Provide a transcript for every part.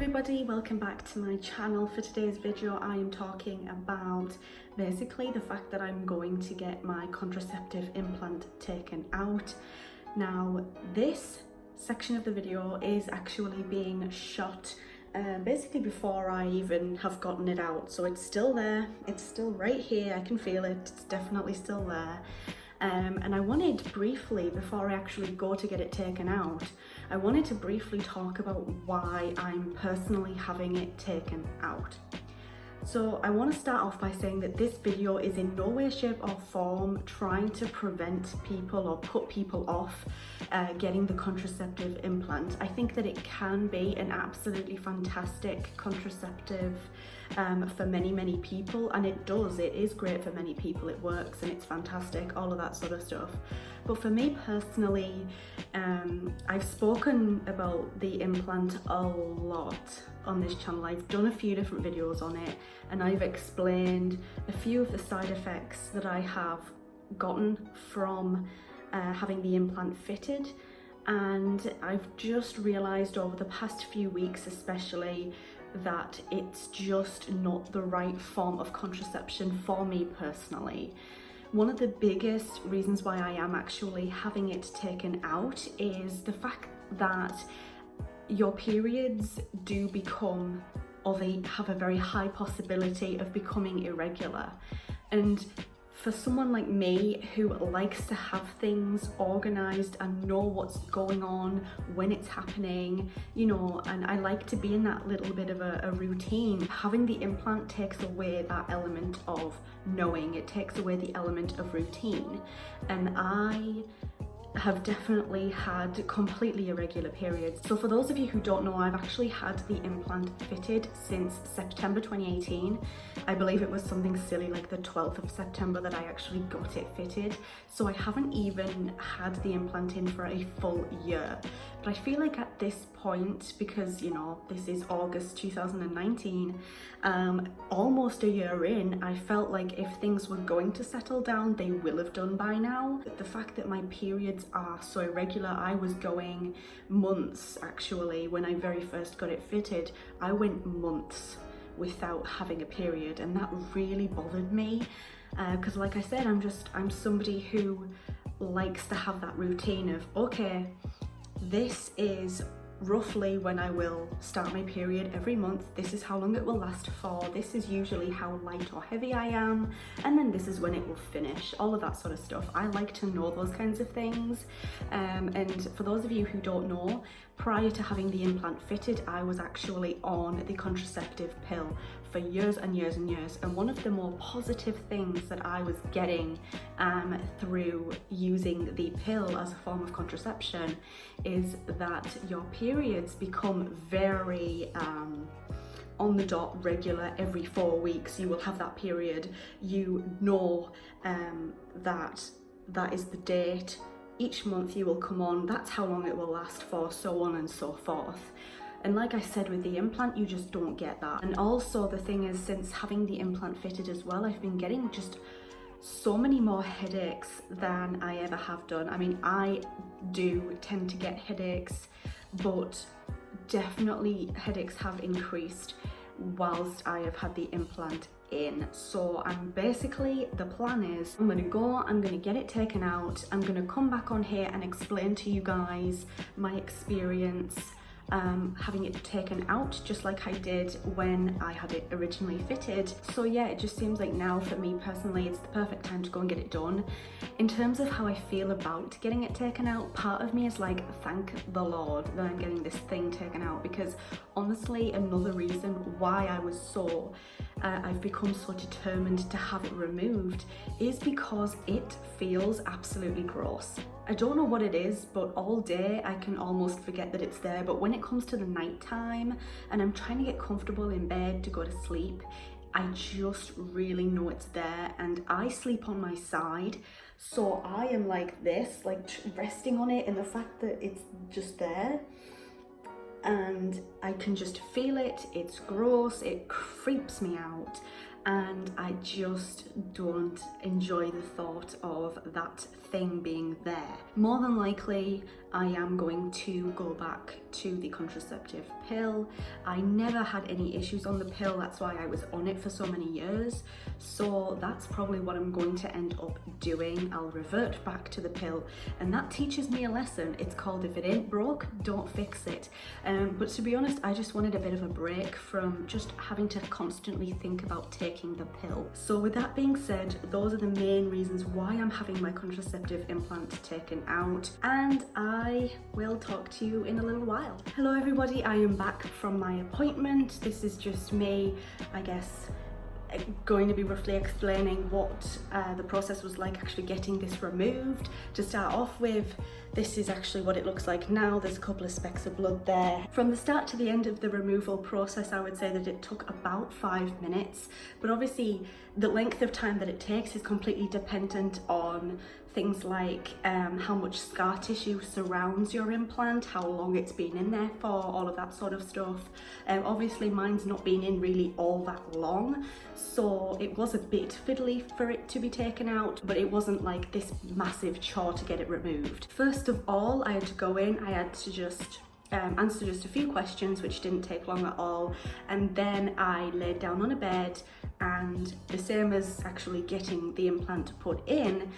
everybody, welcome back to my channel. For today's video I am talking about basically the fact that I'm going to get my contraceptive implant taken out. Now this section of the video is actually being shot basically before I even have gotten it out, so it's still there, it's still right here, I can feel it, it's definitely still there. And I wanted briefly, before I actually go to get it taken out, I wanted to briefly talk about why I'm personally having it taken out. So I want to start off by saying that this video is in no way, shape or form trying to prevent people or put people off getting the contraceptive implant. I think that it can be an absolutely fantastic contraceptive for many people, and it is great for many people, it works and it's fantastic, all of that sort of stuff. But for me personally, I've spoken about the implant a lot on this channel. I've done a few different videos on it and I've explained a few of the side effects that I have gotten from having the implant fitted, and I've just realized over the past few weeks especially that it's just not the right form of contraception for me personally. One of the biggest reasons why I am actually having it taken out is the fact that your periods do become, or they have a very high possibility of becoming irregular. And for someone like me who likes to have things organized and know what's going on when it's happening, you know, and I like to be in that little bit of a routine, having the implant takes away that element of knowing, it takes away the element of routine. And I have definitely had completely irregular periods. So for those of you who don't know, I've actually had the implant fitted since September 2018. I believe it was something silly like the 12th of September that I actually got it fitted. So I haven't even had the implant in for a full year. But I feel like at this point, because you know, this is August 2019, almost a year in, I felt like if things were going to settle down, they will have done by now. The fact that my periods are so irregular, I was going months actually when I very first got it fitted. I went months without having a period, and that really bothered me because like I said, I'm somebody who likes to have that routine of, okay, this is roughly when I will start my period every month, this is how long it will last for, this is usually how light or heavy I am, and then this is when it will finish, all of that sort of stuff. I like to know those kinds of things. And for those of you who don't know, prior to having the implant fitted, I was actually on the contraceptive pill for years and years and years, and one of the more positive things that I was getting through using the pill as a form of contraception is that your periods become very on the dot, regular. Every 4 weeks you will have that period, you know that is the date. Each month you will come on, that's how long it will last for, so on and so forth. And like I said, with the implant, you just don't get that. And also the thing is, since having the implant fitted as well, I've been getting just so many more headaches than I ever have done. I mean, I do tend to get headaches, but definitely headaches have increased whilst I have had the implant in. So I'm basically, the plan is I'm gonna get it taken out, I'm gonna come back on here and explain to you guys my experience having it taken out, just like I did when I had it originally fitted. So yeah, it just seems like now for me personally it's the perfect time to go and get it done. In terms of how I feel about getting it taken out, part of me is like, thank the Lord that I'm getting this thing taken out, because honestly another reason why I've become so determined to have it removed is because it feels absolutely gross. I don't know what it is, but all day I can almost forget that it's there, but when it comes to the night time and I'm trying to get comfortable in bed to go to sleep, I just really know it's there. And I sleep on my side, so I am like this, like resting on it, and the fact that it's just there and I can just feel it, it's gross, it creeps me out. and I just don't enjoy the thought of that thing being there. More than likely, I am going to go back to the contraceptive pill. I never had any issues on the pill, that's why I was on it for so many years. So that's probably what I'm going to end up doing. I'll revert back to the pill, and that teaches me a lesson. It's called, if it ain't broke, don't fix it. But to be honest, I just wanted a bit of a break from just having to constantly think about taking the pill. So with that being said, those are the main reasons why I'm having my contraceptive implant taken out, and I will talk to you in a little while. Hello everybody, I am back from my appointment. This is just me, I guess, going to be roughly explaining what the process was like actually getting this removed. To start off with, this is actually what it looks like now. There's a couple of specks of blood there. From the start to the end of the removal process, I would say that it took about 5 minutes, but obviously the length of time that it takes is completely dependent on things like how much scar tissue surrounds your implant, how long it's been in there for, all of that sort of stuff. Obviously mine's not been in really all that long, so it was a bit fiddly for it to be taken out, but it wasn't like this massive chore to get it removed. First of all, I had to go in, I had to just answer just a few questions, which didn't take long at all, and then I laid down on a bed, and the same as actually getting the implant put in,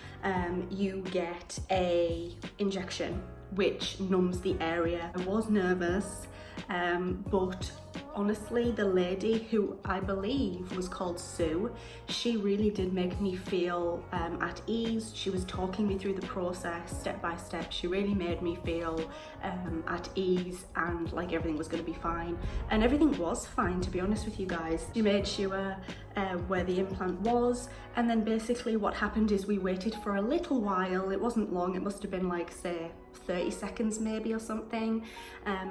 you get a injection which numbs the area. I was nervous, but honestly, the lady, who I believe was called Sue, she really did make me feel at ease. She was talking me through the process step by step. She really made me feel at ease and like everything was going to be fine. And everything was fine, to be honest with you guys. She made sure where the implant was, and then basically what happened is we waited for a little while. It wasn't long, it must have been like, say, 30 seconds maybe or something,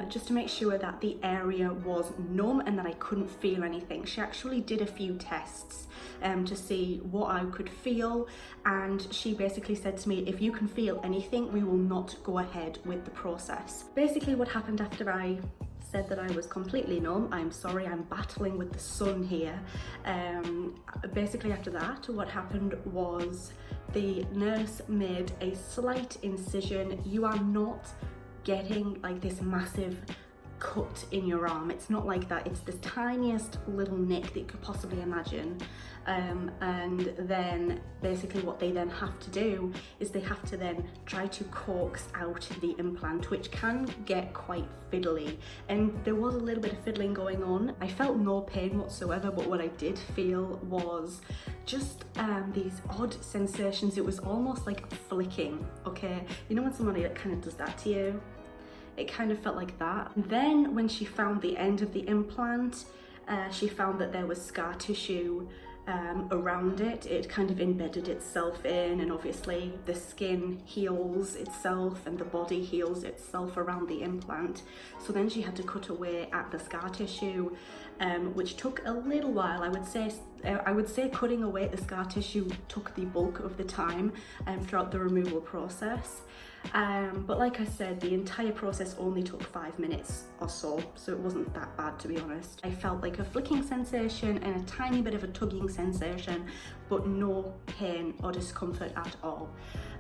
just to make sure that the area was numb and that I couldn't feel anything. She actually did a few tests to see what I could feel, and she basically said to me, if you can feel anything, we will not go ahead with the process. Basically what happened after I said that I was completely numb, I'm sorry, I'm battling with the sun here. Basically after that, what happened was the nurse made a slight incision. You are not getting like this massive cut in your arm. It's not like that. It's the tiniest little nick that you could possibly imagine. And then basically what they then have to do is they have to then try to coax out the implant, which can get quite fiddly. And there was a little bit of fiddling going on. I felt no pain whatsoever, but what I did feel was just these odd sensations. It was almost like flicking, okay? You know when somebody like kind of does that to you? It kind of felt like that. Then when she found the end of the implant, she found that there was scar tissue around it. It kind of embedded itself in, and obviously the skin heals itself and the body heals itself around the implant. So then she had to cut away at the scar tissue, which took a little while. I would say cutting away at the scar tissue took the bulk of the time throughout the removal process. But like I said, the entire process only took 5 minutes or so it wasn't that bad, to be honest. I felt like a flicking sensation and a tiny bit of a tugging sensation, but no pain or discomfort at all.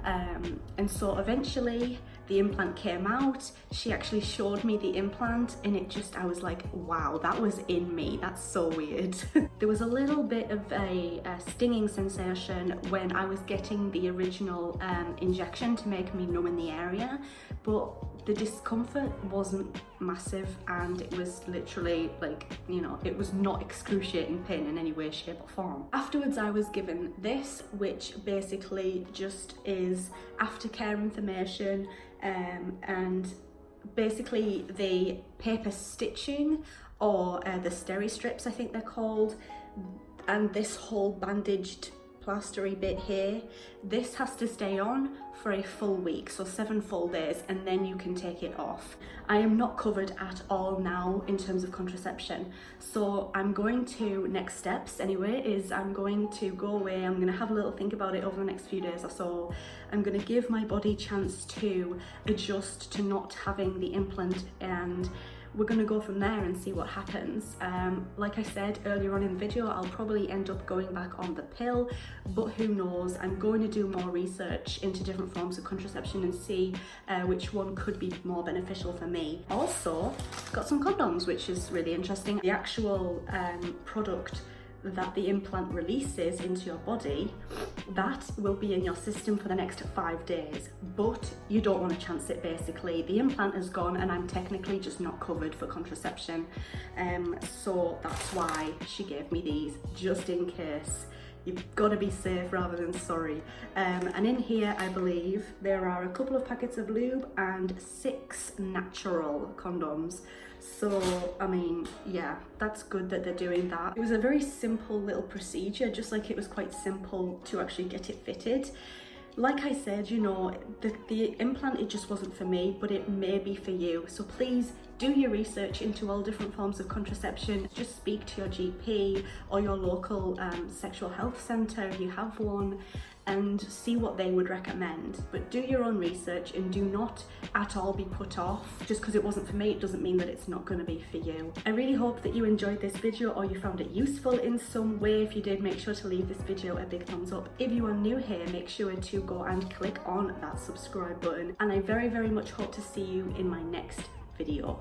And so eventually the implant came out. She actually showed me the implant, and it just, I was like, wow, that was in me. That's so weird. There was a little bit of a stinging sensation when I was getting the original injection to make me numb in the area, but the discomfort wasn't massive, and it was literally like, you know, it was not excruciating pain in any way, shape or form. Afterwards I was given this, which basically just is aftercare information, and basically the paper stitching, or the steri strips I think they're called, and this whole bandaged plastery bit here, this has to stay on for a full week, so 7 full days, and then you can take it off. I am not covered at all now in terms of contraception, so I'm going to, next steps anyway, is I'm going to go away, I'm going to have a little think about it over the next few days or so. I'm going to give my body a chance to adjust to not having the implant, and we're going to go from there and see what happens. Like I said earlier on in the video, I'll probably end up going back on the pill, but who knows. I'm going to do more research into different forms of contraception and see which one could be more beneficial for me. Also, got some condoms, which is really interesting. The actual product that the implant releases into your body, that will be in your system for the next 5 days, but you don't want to chance it. Basically, the implant is gone and I'm technically just not covered for contraception, so that's why she gave me these, just in case. You've got to be safe rather than sorry. And in here, I believe there are a couple of packets of lube and 6 natural condoms. So, I mean, yeah, that's good that they're doing that. It was a very simple little procedure, just like it was quite simple to actually get it fitted. Like I said, you know, the implant, it just wasn't for me, but it may be for you. So please do your research into all different forms of contraception. Just speak to your GP or your local sexual health centre if you have one, and see what they would recommend. But do your own research and do not at all be put off. Just because it wasn't for me, it doesn't mean that it's not going to be for you. I really hope that you enjoyed this video or you found it useful in some way. If you did, make sure to leave this video a big thumbs up. If you are new here, make sure to go and click on that subscribe button. And I very, very much hope to see you in my next video.